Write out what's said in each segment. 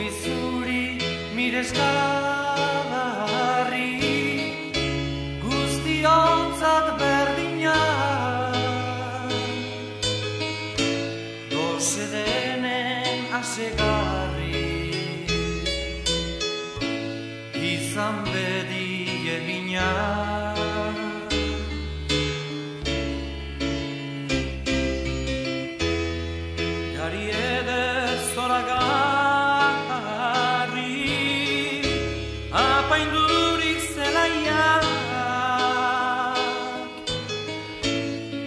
Ogi zuri miresgarri, guztiontzat berdina, doze denen asegarri, izan bedi egina. Gari eder zoragarri, apaindurik zelaiak,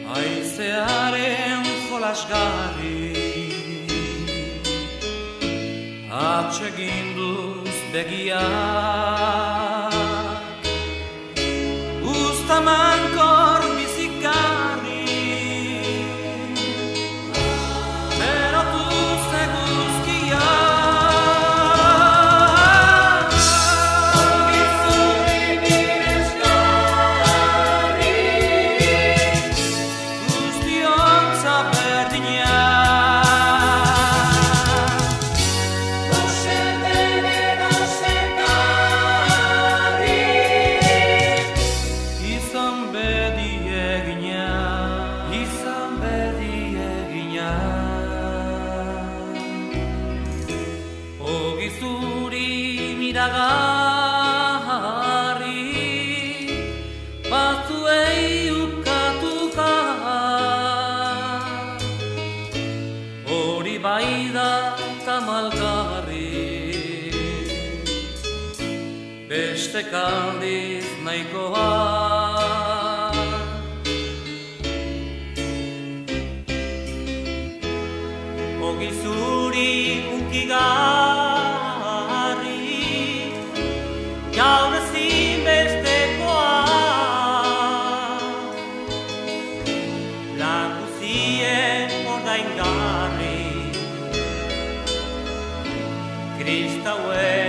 haizearen jolasgarri, atseginduz begiak, uztamankor bizigarri, berotuz eguzkiak. Ogi zuri miresgarri, guztiontza berdina, ogi zuri miragarri, batzuei ukatuka, hori bai da tamalgarri, beste kaldiz nahikoa. Ogi zuri unkigarri, gaur ezin bestekoa, lan guztien ordaingarri, kristauen